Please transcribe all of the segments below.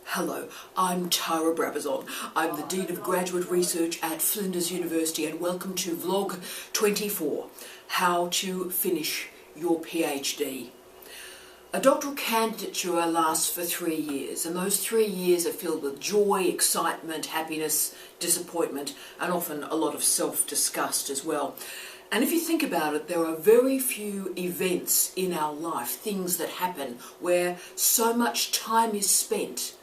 Hello, I'm Tara Brabazon. I'm the Dean of Graduate Research at Flinders University, and welcome to Vlog 24, How to Finish Your PhD. A doctoral candidature lasts for 3 years, and those 3 years are filled with joy, excitement, happiness, disappointment, and often a lot of self-disgust as well. And if you think about it, there are very few events in our life, things that happen, where so much time is spent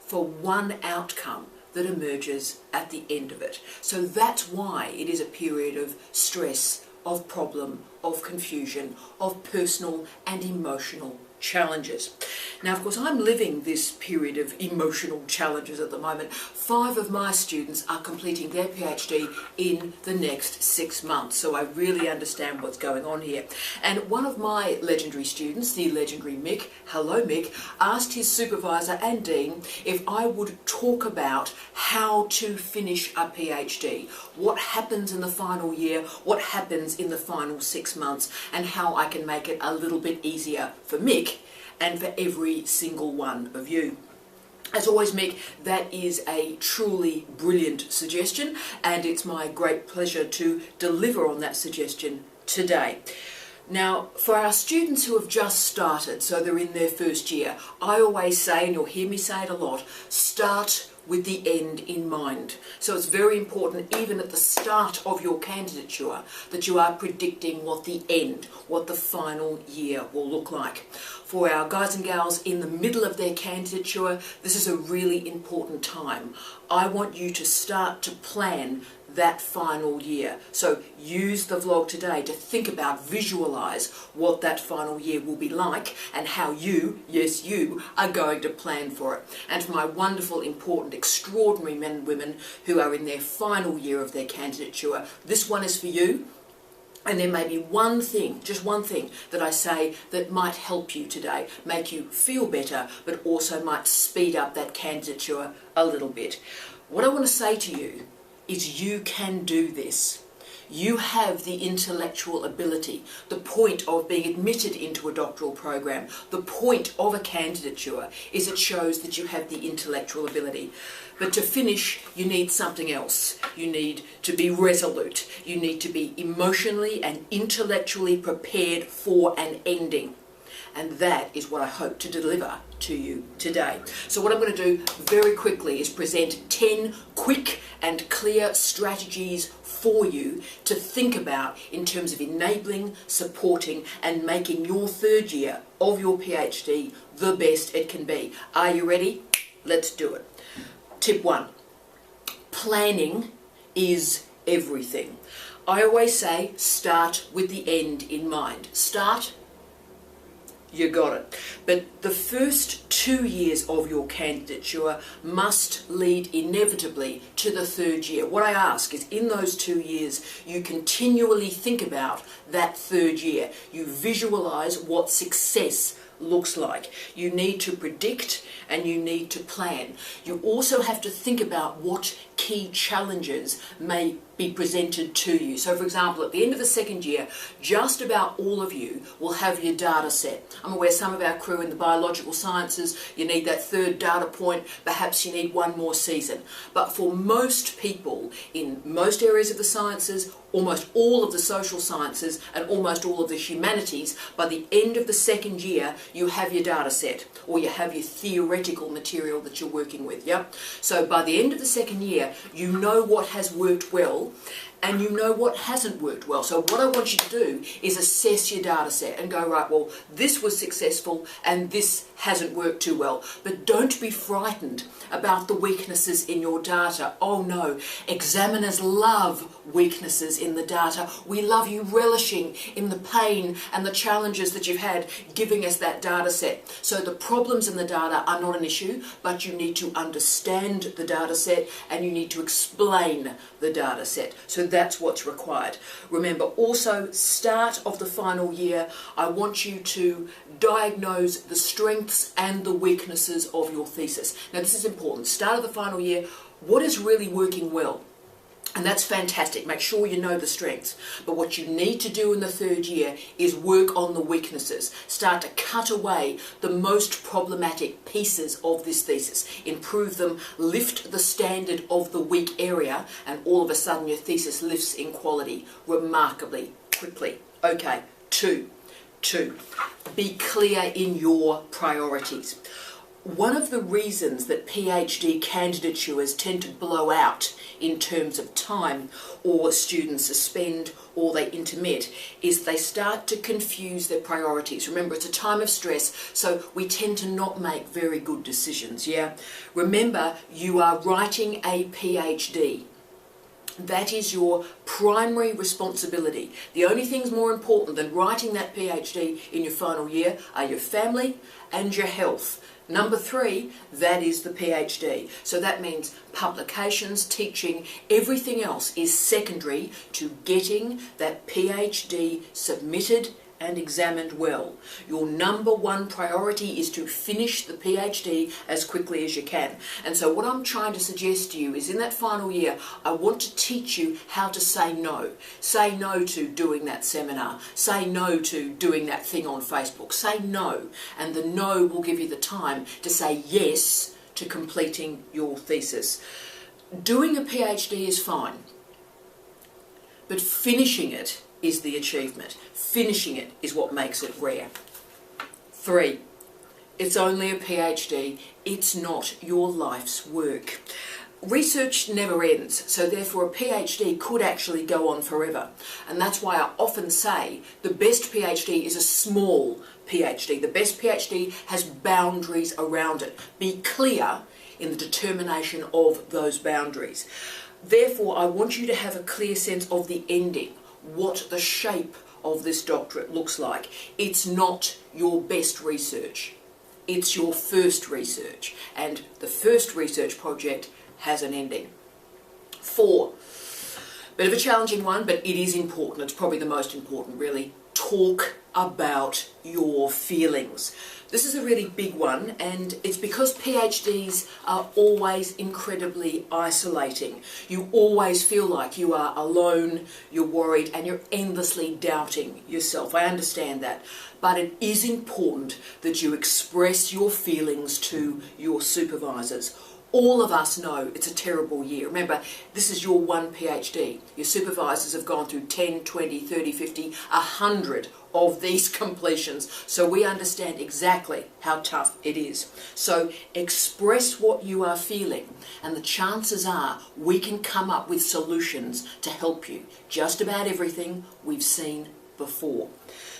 for one outcome that emerges at the end of it. So that's why it is a period of stress, of problem, of confusion, of personal and emotional challenges. Now, of course, I'm living this period of emotional challenges at the moment. 5 of my students are completing their PhD in the next 6 months, so I really understand what's going on here. And one of my legendary students, the legendary Mick, hello Mick, asked his supervisor and dean if I would talk about how to finish a PhD, what happens in the final year, what happens in the final 6 months, and how I can make it a little bit easier for Mick and for every single one of you. As always, Mick, that is a truly brilliant suggestion, and it's my great pleasure to deliver on that suggestion today. Now, for our students who have just started, so they're in their first year, I always say, and you'll hear me say it a lot, start with the end in mind. So it's very important, even at the start of your candidature, that you are predicting what the end, what the final year will look like. For our guys and gals in the middle of their candidature, this is a really important time. I want you to start to plan that final year. So use the vlog today to think about, visualize what that final year will be like and how you, yes you, are going to plan for it. And for my wonderful, important, extraordinary men and women who are in their final year of their candidature, this one is for you. And there may be one thing, just one thing, that I say that might help you today, make you feel better, but also might speed up that candidature a little bit. What I want to say to you is you can do this. You have the intellectual ability. The point of being admitted into a doctoral program, the point of a candidature, is it shows that you have the intellectual ability. But to finish, you need something else. You need to be resolute. You need to be emotionally and intellectually prepared for an ending. And that is what I hope to deliver to you today. So what I'm going to do very quickly is present 10 quick and clear strategies for you to think about in terms of enabling, supporting, and making your 3rd year of your PhD the best it can be. Are you ready? Let's do it. Tip 1. Planning is everything. I always say start with the end in mind. Start, you got it. But the first 2 years of your candidature must lead inevitably to the 3rd year. What I ask is, in those 2 years, you continually think about that 3rd year. You visualize what success looks like. You need to predict and you need to plan. You also have to think about what key challenges may be presented to you. So for example, at the end of the 2nd year, just about all of you will have your data set. I'm aware some of our crew in the biological sciences, you need that 3rd data point, perhaps you need one more season. But for most people in most areas of the sciences, almost all of the social sciences and almost all of the humanities, by the end of the 2nd year, you have your data set, or you have your theoretical material that you're working with, yep? So by the end of the 2nd year, you know what has worked well, and you know what hasn't worked well. So what I want you to do is assess your data set and go, right, well, this was successful and this hasn't worked too well. But don't be frightened about the weaknesses in your data. Oh no, examiners love weaknesses in the data. We love you relishing in the pain and the challenges that you've had giving us that data set. So the problems in the data are not an issue, but you need to understand the data set and you need to explain the data set. So that's what's required. Remember, also, start of the final year, I want you to diagnose the strengths and the weaknesses of your thesis. Now this is important. Start of the final year, what is really working well? And that's fantastic. Make sure you know the strengths. But what you need to do in the 3rd year is work on the weaknesses. Start to cut away the most problematic pieces of this thesis. Improve them, lift the standard of the weak area, and all of a sudden your thesis lifts in quality remarkably quickly. Okay, 2. Be clear in your priorities. One of the reasons that PhD candidatures tend to blow out in terms of time, or students suspend or they intermit, is they start to confuse their priorities. Remember, it's a time of stress, so we tend to not make very good decisions, yeah? Remember, you are writing a PhD. That is your primary responsibility. The only things more important than writing that PhD in your final year are your family and your health. Number 3, that is the PhD. So that means publications, teaching, everything else is secondary to getting that PhD submitted and examined well. Your number 1 priority is to finish the PhD as quickly as you can. And so what I'm trying to suggest to you is in that final year, I want to teach you how to say no. Say no to doing that seminar. Say no to doing that thing on Facebook. Say no, and the no will give you the time to say yes to completing your thesis. Doing a PhD is fine, but finishing it is the achievement. Finishing it is what makes it rare. 3, it's only a PhD. It's not your life's work. Research never ends, so therefore a PhD could actually go on forever. And that's why I often say the best PhD is a small PhD. The best PhD has boundaries around it. Be clear in the determination of those boundaries. Therefore, I want you to have a clear sense of the ending, what the shape of this doctorate looks like. It's not your best research. It's your first research. And the first research project has an ending. 4, bit of a challenging one, but it is important. It's probably the most important, really. Talk about your feelings. This is a really big one, and it's because PhDs are always incredibly isolating. You always feel like you are alone, you're worried, and you're endlessly doubting yourself. I understand that. But it is important that you express your feelings to your supervisors. All of us know it's a terrible year. Remember, this is your 1 PhD. Your supervisors have gone through 10, 20, 30, 50, 100 of these completions. So we understand exactly how tough it is. So express what you are feeling, and the chances are we can come up with solutions to help you. Just about everything we've seen before.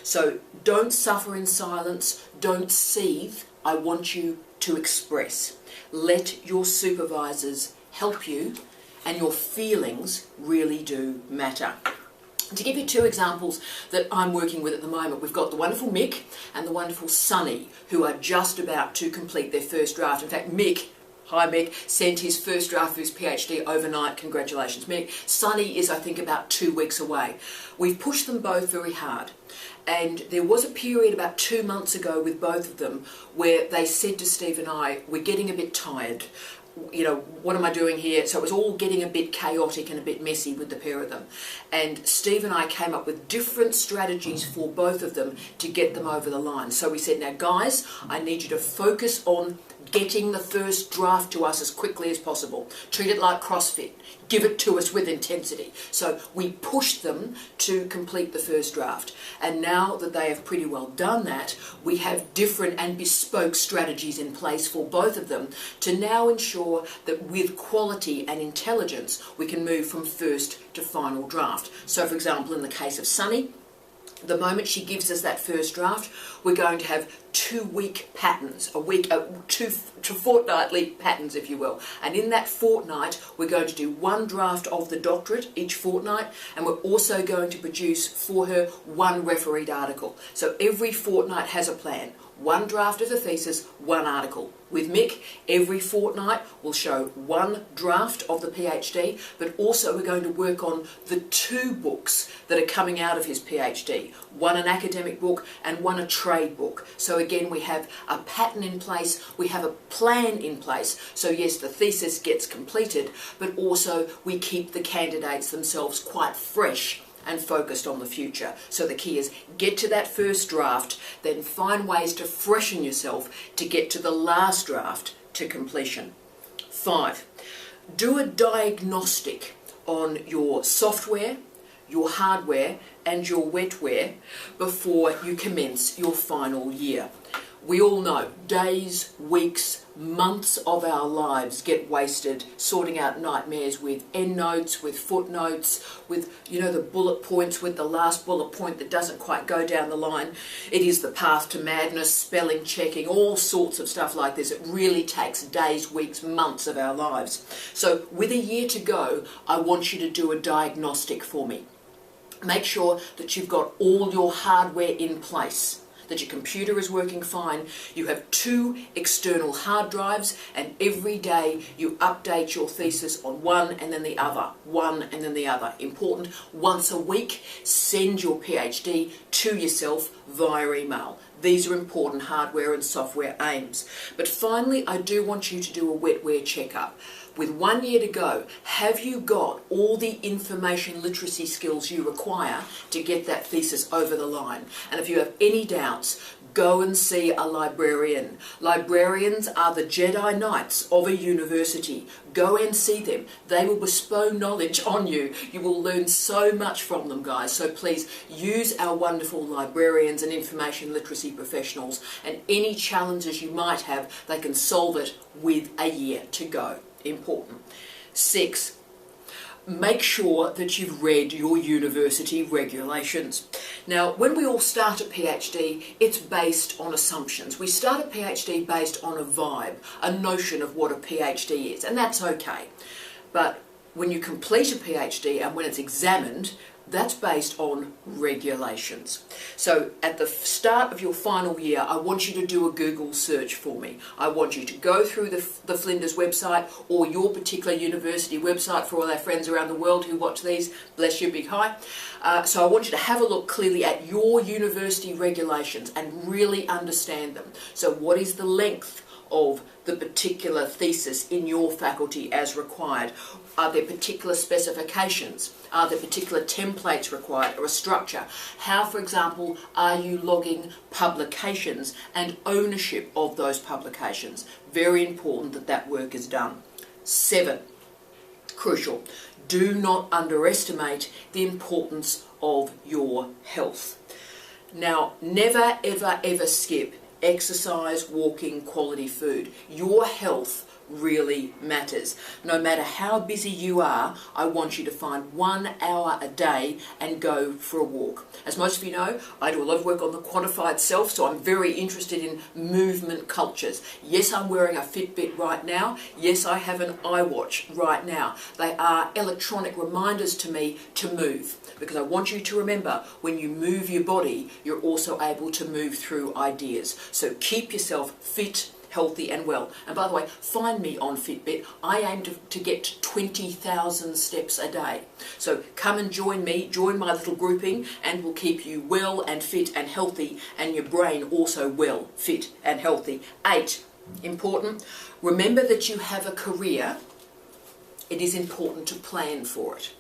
So don't suffer in silence. Don't seethe. I want you to express. Let your supervisors help you, and your feelings really do matter. To give you 2 examples that I'm working with at the moment, we've got the wonderful Mick and the wonderful Sunny, who are just about to complete their first draft. In fact, Mick, hi Mick, sent his first draft of his PhD overnight. Congratulations, Mick. Sunny is, I think, about 2 weeks away. We've pushed them both very hard. And there was a period about 2 months ago with both of them where they said to Steve and I, we're getting a bit tired. You know, what am I doing here? So it was all getting a bit chaotic and a bit messy with the pair of them. And Steve and I came up with different strategies for both of them to get them over the line. So we said, now guys, I need you to focus on getting the first draft to us as quickly as possible. Treat it like CrossFit. Give it to us with intensity. So we pushed them to complete the first draft. And now that they have pretty well done that, we have different and bespoke strategies in place for both of them to now ensure that with quality and intelligence, we can move from first to final draft. So for example, in the case of Sunny, the moment she gives us that first draft, we're going to have 2-week patterns, two fortnightly patterns, if you will. And in that fortnight, we're going to do 1 draft of the doctorate each fortnight, and we're also going to produce for her 1 refereed article. So every fortnight has a plan. 1 draft of the thesis, 1 article. With Mick, every fortnight we'll show one draft of the PhD, but also we're going to work on the 2 books that are coming out of his PhD. One an academic book and one a trade book. So again, we have a pattern in place, we have a plan in place. So yes, the thesis gets completed, but also we keep the candidates themselves quite fresh and focused on the future. So the key is get to that first draft, then find ways to freshen yourself to get to the last draft to completion. 5, do a diagnostic on your software, your hardware and your wetware before you commence your final year. We all know days, weeks, months of our lives get wasted sorting out nightmares with endnotes, with footnotes, with, the bullet points, with the last bullet point that doesn't quite go down the line. It is the path to madness, spelling checking, all sorts of stuff like this. It really takes days, weeks, months of our lives. So with a year to go, I want you to do a diagnostic for me. Make sure that you've got all your hardware in place, that your computer is working fine, you have 2 external hard drives, and every day you update your thesis on one and then the other, one and then the other. Important, once a week, send your PhD to yourself via email. These are important hardware and software aims. But finally, I do want you to do a wetware checkup. With 1 year to go, have you got all the information literacy skills you require to get that thesis over the line? And if you have any doubts, go and see a librarian. Librarians are the Jedi Knights of a university. Go and see them. They will bestow knowledge on you. You will learn so much from them, guys. So please use our wonderful librarians and information literacy professionals, and any challenges you might have, they can solve it with a year to go. Important. 6, make sure that you've read your university regulations. Now, when we all start a PhD, it's based on assumptions. We start a PhD based on a vibe, a notion of what a PhD is, and that's okay. But when you complete a PhD and when it's examined, that's based on regulations. So at the start of your final year, I want you to do a Google search for me. I want you to go through the Flinders website or your particular university website for all our friends around the world who watch these. Bless you, big hi. So I want you to have a look clearly at your university regulations and really understand them. So what is the length of the particular thesis in your faculty as required? Are there particular specifications? Are there particular templates required or a structure? How, for example, are you logging publications and ownership of those publications? Very important that that work is done. 7, crucial, do not underestimate the importance of your health. Now, never, ever, ever skip exercise, walking, quality food. Your health really matters. No matter how busy you are, I want you to find 1 hour a day and go for a walk. As most of you know, I do a lot of work on the quantified self, so I'm very interested in movement cultures. Yes, I'm wearing a Fitbit right now. Yes, I have an iWatch right now. They are electronic reminders to me to move, because I want you to remember, when you move your body, you're also able to move through ideas. So keep yourself fit, healthy and well. And by the way, find me on Fitbit. I aim to get to 20,000 steps a day. So come and join me, join my little grouping, and we'll keep you well and fit and healthy, and your brain also well, fit and healthy. 8, important, remember that you have a career. It is important to plan for it.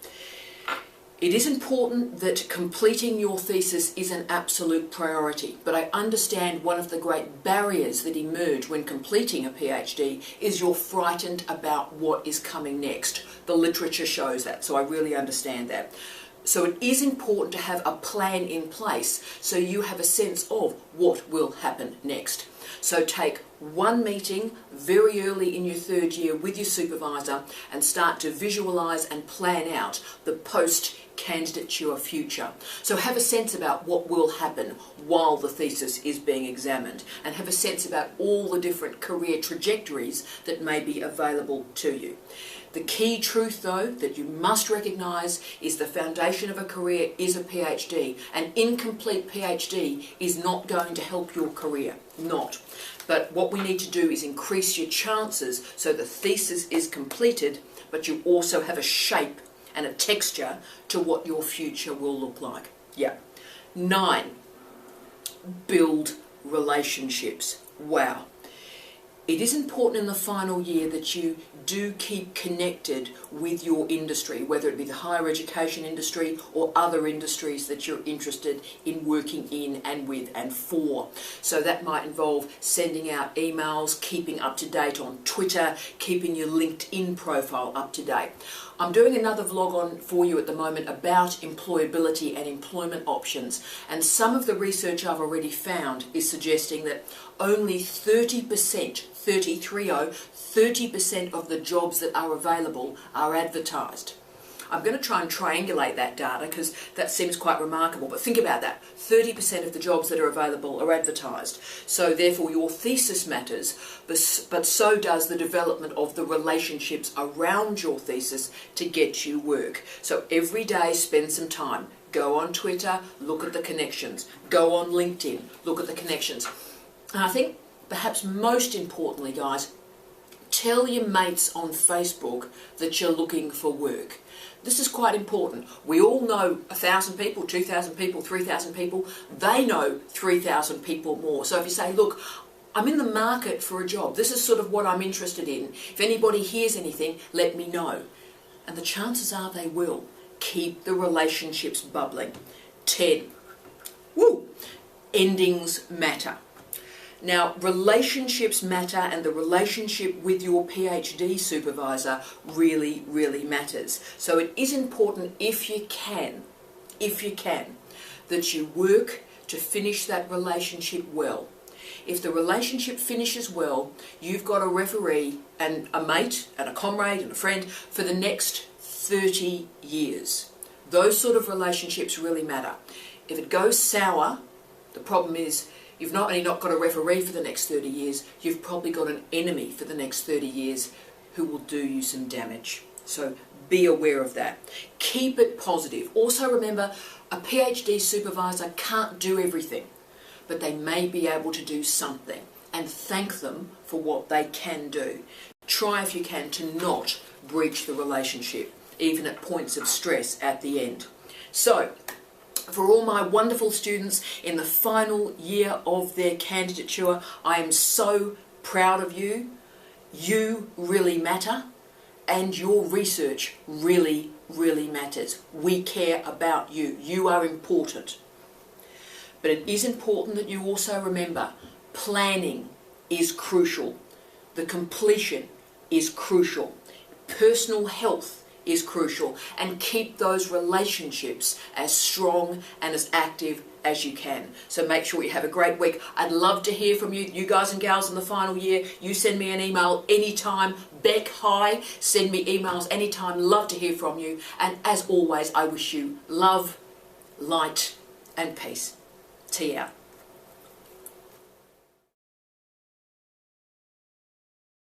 It is important that completing your thesis is an absolute priority, but I understand one of the great barriers that emerge when completing a PhD is you're frightened about what is coming next. The literature shows that, so I really understand that. So it is important to have a plan in place so you have a sense of what will happen next. So take one meeting very early in your 3rd year with your supervisor and start to visualise and plan out the post candidature future. So have a sense about what will happen while the thesis is being examined, and have a sense about all the different career trajectories that may be available to you. The key truth, though, that you must recognise is the foundation of a career is a PhD. An incomplete PhD is not going to help your career, not. But what we need to do is increase your chances so the thesis is completed, but you also have a shape and a texture to what your future will look like. Yeah. 9, build relationships. Wow. It is important in the final year that you do keep connected with your industry, whether it be the higher education industry or other industries that you're interested in working in and with and for. So that might involve sending out emails, keeping up to date on Twitter, keeping your LinkedIn profile up to date. I'm doing another vlog for you at the moment about employability and employment options, and some of the research I've already found is suggesting that only 30% of the jobs that are available are advertised. I'm going to try and triangulate that data because that seems quite remarkable, but think about that. 30% of the jobs that are available are advertised. So therefore your thesis matters, but so does the development of the relationships around your thesis to get you work. So every day spend some time. Go on Twitter, look at the connections. Go on LinkedIn, look at the connections. And I think perhaps most importantly, guys, tell your mates on Facebook that you're looking for work. This is quite important. We all know 1,000 people, 2,000 people, 3,000 people. They know 3,000 people more. So if you say, look, I'm in the market for a job. This is sort of what I'm interested in. If anybody hears anything, let me know. And the chances are they will. Keep the relationships bubbling. 10. Endings matter. Now, relationships matter, and the relationship with your PhD supervisor really, really matters. So it is important, if you can, that you work to finish that relationship well. If the relationship finishes well, you've got a referee and a mate and a comrade and a friend for the next 30 years. Those sort of relationships really matter. If it goes sour, the problem is you've not only not got a referee for the next 30 years, you've probably got an enemy for the next 30 years who will do you some damage. So be aware of that. Keep it positive. Also remember, a PhD supervisor can't do everything, but they may be able to do something, and thank them for what they can do. Try if you can to not breach the relationship, even at points of stress at the end. So, for all my wonderful students in the final year of their candidature, I am so proud of you. You really matter, and your research really, really matters. We care about you. You are important. But it is important that you also remember, planning is crucial. The completion is crucial. Personal health is crucial, and keep those relationships as strong and as active as you can. So make sure you have a great week. I'd love to hear from you guys and gals in the final year. You send me an email anytime. Beck, hi. Send me emails anytime. Love to hear from you. And as always, I wish you love, light, and peace. Tea out.